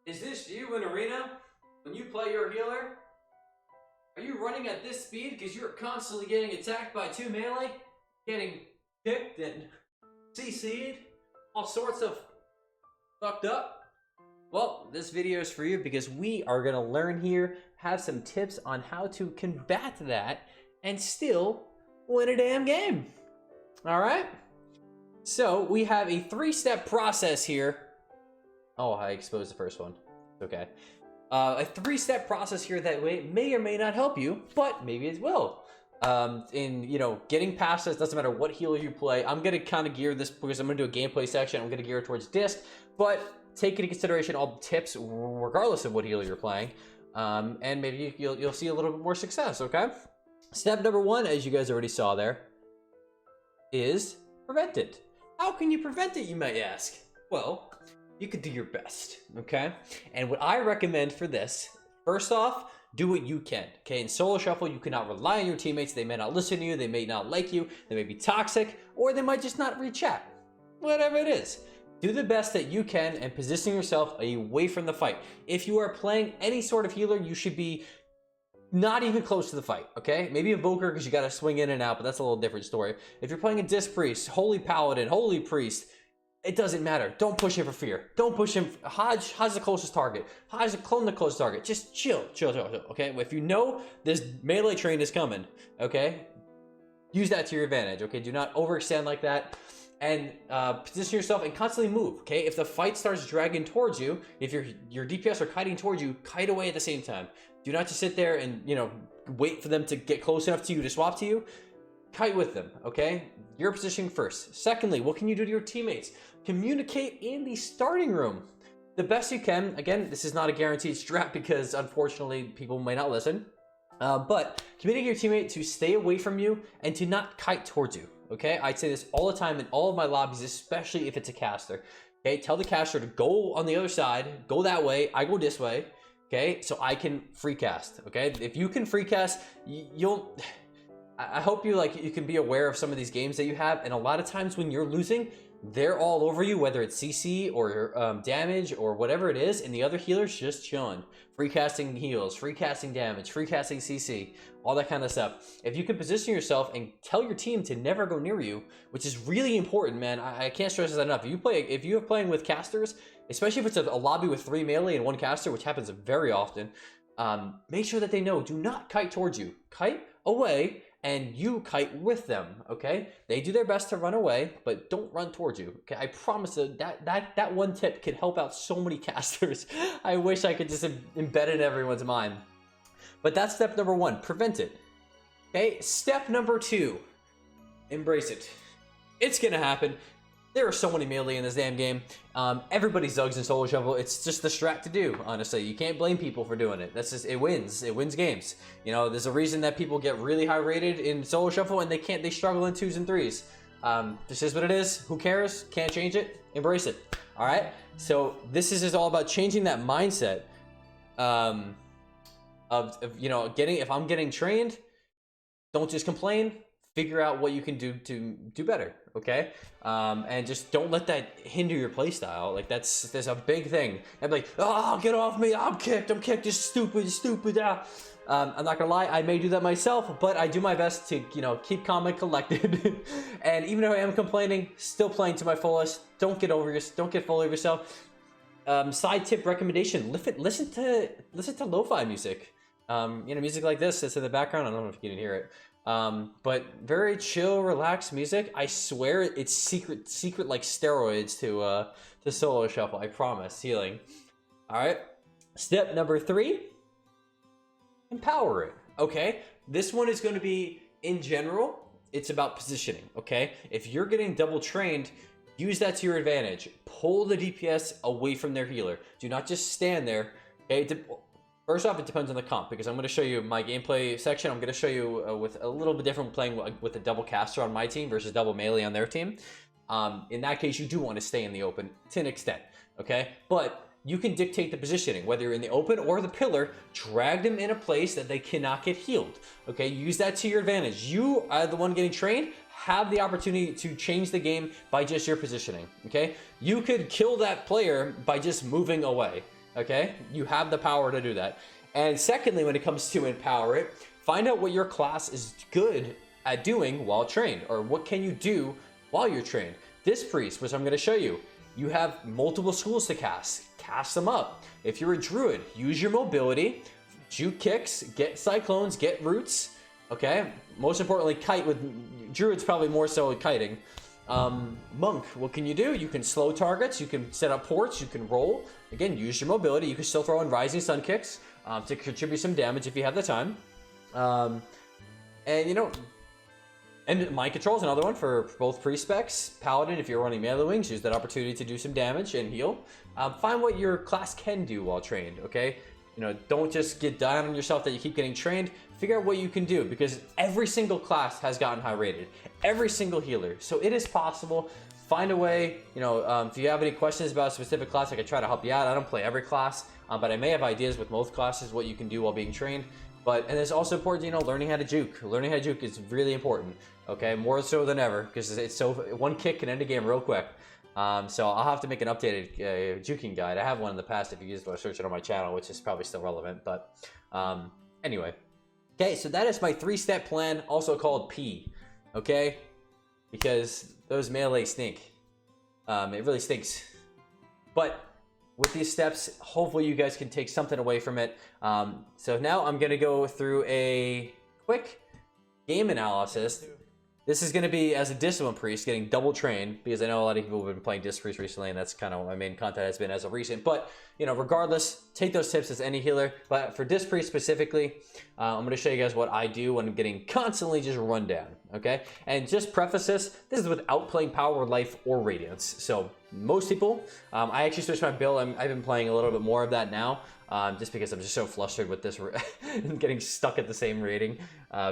Is this you in arena? When you play your healer? Are you running at this speed because you're constantly getting attacked by 2 melee? Getting kicked and CC'd? All sorts of fucked up? Well, this video is for you because we are going to learn here, have some tips on how to combat that and still win a damn game. Alright? So, we have a 3-step process here. Oh, I exposed the first one. Okay. A 3-step process here that may or may not help you, but maybe it will. In, getting past this, doesn't matter what healer you play. I'm going to kind of gear this because I'm going to do a gameplay section. I'm going to gear it towards disc, but take into consideration all the tips regardless of what healer you're playing. And maybe you'll see a little bit more success, okay? Step number 1, as you guys already saw there, is prevent it. How can you prevent it, you might ask? Well, you could do your best, okay? And what I recommend for this, first off, do what you can, okay? In solo shuffle, you cannot rely on your teammates. They may not listen to you, they may not like you, they may be toxic, or they might just not read chat. Whatever it is. Do the best that you can and position yourself away from the fight. If you are playing any sort of healer, you should be not even close to the fight, okay? Maybe Evoker because you gotta swing in and out, but that's a little different story. If you're playing a Disc Priest, Holy Paladin, Holy Priest, it doesn't matter. Don't push him for fear. Don't push him. Hodge the closest target. Hodge clone the closest target. Just chill, okay? If you know this melee train is coming, okay? Use that to your advantage, okay? Do not overextend like that. And position yourself and constantly move, okay? If the fight starts dragging towards you, if your DPS are kiting towards you, kite away at the same time. Do not just sit there and, wait for them to get close enough to you to swap to you. Kite with them, okay? You're positioning first. Secondly, what can you do to your teammates? Communicate in the starting room the best you can. Again, this is not a guaranteed strat because unfortunately people may not listen. But communicate your teammate to stay away from you and to not kite towards you. Okay, I'd say this all the time in all of my lobbies, especially if it's a caster. Okay, tell the caster to go on the other side, go that way, I go this way. Okay, so I can free cast. Okay, if you can free cast, you'll. I hope you can be aware of some of these games that you have, and a lot of times when you're losing, they're all over you, whether it's CC or damage or whatever it is, and the other healer's just chilling. Free casting heals, free casting damage, free casting CC, all that kind of stuff. If you can position yourself and tell your team to never go near you, which is really important, man. I can't stress this enough. If you're playing with casters, especially if it's a lobby with 3 melee and 1 caster, which happens very often, make sure that they know, do not kite towards you. Kite away, and you kite with them, okay? They do their best to run away, but don't run towards you, okay? I promise that one tip could help out so many casters. I wish I could just embed it in everyone's mind. But that's step number 1, prevent it. Okay, step number 2, embrace it. It's gonna happen. There are so many melee in this damn game. Everybody zugs in solo shuffle. It's just the strat to do, honestly. You can't blame people for doing it. That's just, it wins games. There's a reason that people get really high rated in solo shuffle and they struggle in 2s and 3s. This is what it is. Who cares? Can't change it. Embrace it. All right. So this is just all about changing that mindset of if I'm getting trained, don't just complain. Figure out what you can do to do better, okay? And just don't let that hinder your playstyle. Like that's a big thing. I'm like, oh, get off me! I'm kicked. Just stupid. I'm not gonna lie, I may do that myself, but I do my best to keep calm and collected. And even though I am complaining, still playing to my fullest. Don't get full of yourself. Side tip recommendation: listen to lo-fi music. Music like this that's in the background. I don't know if you can hear it. But very chill, relaxed music. I swear it's secret like steroids to solo shuffle. I promise. Healing. All right. Step number 3, empower it. Okay. This one is going to be in general. It's about positioning. Okay. If you're getting double trained, use that to your advantage. Pull the DPS away from their healer. Do not just stand there. Okay. First off, it depends on the comp, because I'm going to show you my gameplay section. I'm going to show you with a little bit different playing with a double caster on my team versus double melee on their team. In that case, you do want to stay in the open to an extent, okay? But you can dictate the positioning, whether you're in the open or the pillar. Drag them in a place that they cannot get healed, okay? Use that to your advantage. You are the one getting trained. Have the opportunity to change the game by just your positioning, okay? You could kill that player by just moving away. Okay, you have the power to do that. And secondly, when it comes to empower it, find out what your class is good at doing while trained, or what can you do while you're trained. This priest, which I'm going to show you, you have multiple schools to cast them up. If you're a druid, use your mobility, juke kicks, get cyclones, get roots. Okay, most importantly, kite. With druids, probably more so with kiting. Monk, what can you do? You can slow targets, you can set up ports, you can roll. Again, use your mobility. You can still throw in rising sun kicks to contribute some damage if you have the time. And you know, and mind control is another one for both pre-specs. Paladin, if you're running melee wings, use that opportunity to do some damage and heal. Find what your class can do while trained, okay? You know, don't just get down on yourself that you keep getting trained. Figure out what you can do, because every single class has gotten high rated. Every single healer. So it is possible. Find a way. You know, if you have any questions about a specific class, I can try to help you out. I don't play every class, but I may have ideas with most classes what you can do while being trained. And it's also important, you know, learning how to juke. Learning how to juke is really important, okay? More so than ever, because it's so, one kick can end a game real quick. So I'll have to make an updated juking guide. I have one in the past if you use it or search it on my channel, which is probably still relevant. But anyway, okay, so that is my 3-step plan, also called P, okay? Because those melee stink. It really stinks. But with these steps, hopefully you guys can take something away from it. So now I'm going to go through a quick game analysis. This is going to be as a Discipline Priest, getting double trained, because I know a lot of people have been playing Disc Priest recently, and that's kind of what my main content has been as of recent. But, you know, regardless, take those tips as any healer. But for Disc Priest specifically, I'm going to show you guys what I do when I'm getting constantly just run down, okay? And just preface this is without playing Power, Life, or Radiance. So most people, I actually switched my build. I've been playing a little bit more of that now. Just because I'm just so flustered with this getting stuck at the same rating.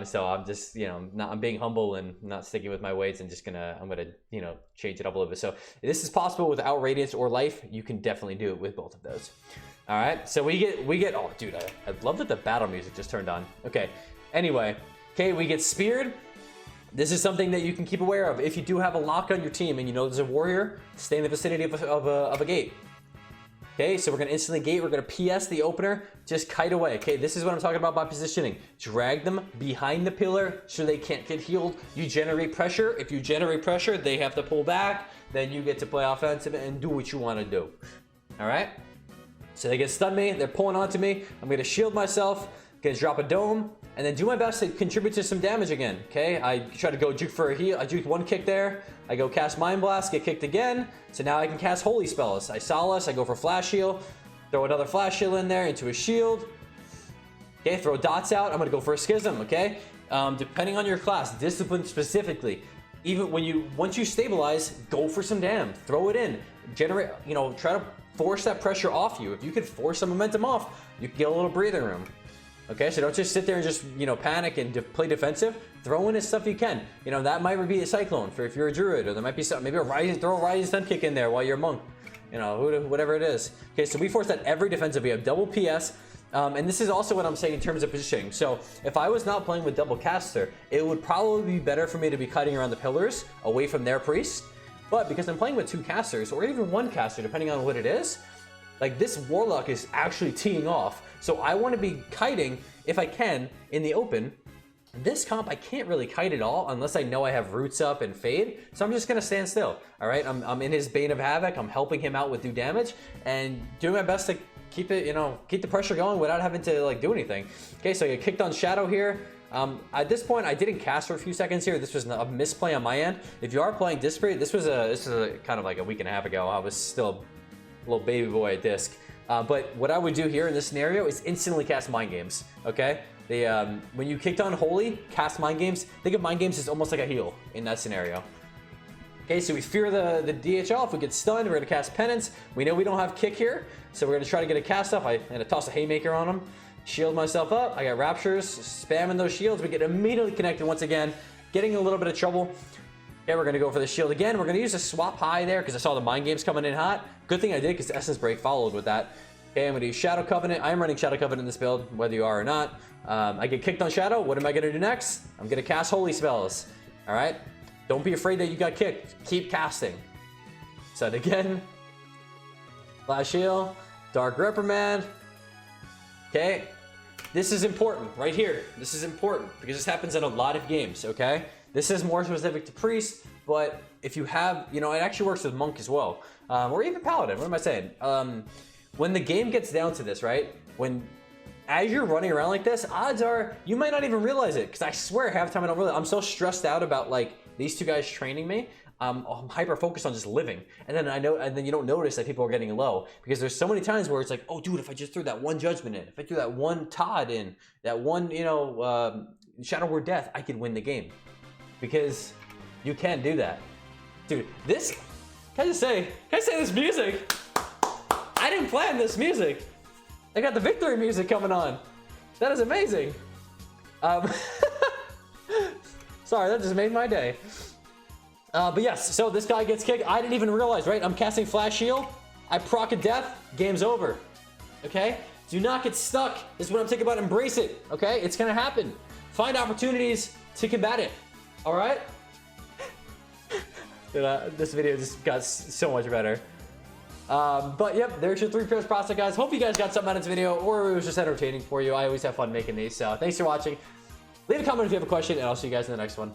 So I'm just, you know, I'm being humble and not sticking with my weights, and just I'm gonna, you know, change it up a little bit. So this is possible without Radiance or Life. You can definitely do it with both of those. All right, so we get, oh dude, I love that the battle music just turned on. Okay, anyway, okay, we get Speared. This is something that you can keep aware of. If you do have a lock on your team and you know there's a warrior, stay in the vicinity of a gate. Okay, so we're gonna instantly gate, we're gonna PS the opener, just kite away. Okay, this is what I'm talking about by positioning. Drag them behind the pillar so they can't get healed. You generate pressure. If you generate pressure, they have to pull back. Then you get to play offensive and do what you wanna do. All right? So they get stun me, they're pulling onto me. I'm gonna shield myself, gonna drop a dome, and then do my best to contribute to some damage again, okay? I try to go juke for a heal. I juke one kick there. I go cast Mind Blast, get kicked again. So now I can cast Holy Spells. I Solace, I go for Flash Heal, throw another Flash Heal in there into a shield. Okay, throw dots out. I'm gonna go for a Schism, okay? Depending on your class, Discipline specifically, even once you stabilize, go for some dam. Throw it in. Generate, you know, try to force that pressure off you. If you can force some momentum off, you can get a little breathing room. Okay, so don't just sit there and just, you know, panic and play defensive. Throw in as stuff you can. You know, that might be a Cyclone for if you're a Druid, or there might be some, maybe throw a Rising Sun Kick in there while you're a Monk. You know, whatever it is. Okay, so we force that every defensive. We have double PS. And this is also what I'm saying in terms of positioning. So if I was not playing with double caster, it would probably be better for me to be cutting around the pillars away from their priest. But because I'm playing with 2 casters, or even 1 caster, depending on what it is, like this Warlock is actually teeing off. So I want to be kiting, if I can, in the open. This comp, I can't really kite at all unless I know I have roots up and fade. So I'm just going to stand still. All right, I'm in his Bane of Havoc. I'm helping him out with do damage and doing my best to keep it, you know, keep the pressure going without having to like do anything. Okay, so I get kicked on Shadow here. At this point, I didn't cast for a few seconds here. This was a misplay on my end. If you are playing Disc Priest, this was a kind of like a week and a half ago. I was still a little baby boy at Disc. But what I would do here in this scenario is instantly cast Mind Games, okay? When you kicked on Holy, cast Mind Games. Think of Mind Games as almost like a heal in that scenario. Okay, so we fear the DHL. If we get stunned, we're gonna cast Penance. We know we don't have kick here, so we're gonna try to get a cast off. I'm gonna toss a Haymaker on him, shield myself up. I got Raptures, spamming those shields. We get immediately connected once again, getting in a little bit of trouble. Okay, we're gonna go for the shield again. We're gonna use a swap high there because I saw the Mind Games coming in hot. Good thing I did because Essence Break followed with that. Okay, I'm gonna use Shadow Covenant. I'm running Shadow Covenant in this build, whether you are or not. I get kicked on Shadow. What am I gonna do next? I'm gonna cast Holy Spells. All right, don't be afraid that you got kicked. Keep casting. Set again. Flash heal. Dark Reprimand. Okay. This is important right here. This is important because this happens in a lot of games, okay? This is more specific to Priest, but if you have, you know, it actually works with Monk as well. Or even Paladin, what am I saying? When the game gets down to this, right? As you're running around like this, odds are you might not even realize it. Because I swear half the time I don't realize. I'm so stressed out about like these two guys training me. I'm hyper focused on just living, and then you don't notice that people are getting low because there's so many times where it's like, oh dude, if I just threw that one judgment in, if I threw that one Todd in, that one, you know, Shadow Word Death, I could win the game. Because you can't do that. Dude, this, can I say this music? I didn't plan this music. I got the victory music coming on. That is amazing. Sorry, that just made my day. But yes, so this guy gets kicked. I didn't even realize, right? I'm casting Flash Shield. I proc a death. Game's over. Okay? Do not get stuck. This is what I'm thinking about. Embrace it. Okay? It's gonna happen. Find opportunities to combat it. All right? This video just got so much better. But yep, there's your 3 pairs process, guys. Hope you guys got something out of this video, or it was just entertaining for you. I always have fun making these. So thanks for watching. Leave a comment if you have a question, and I'll see you guys in the next one.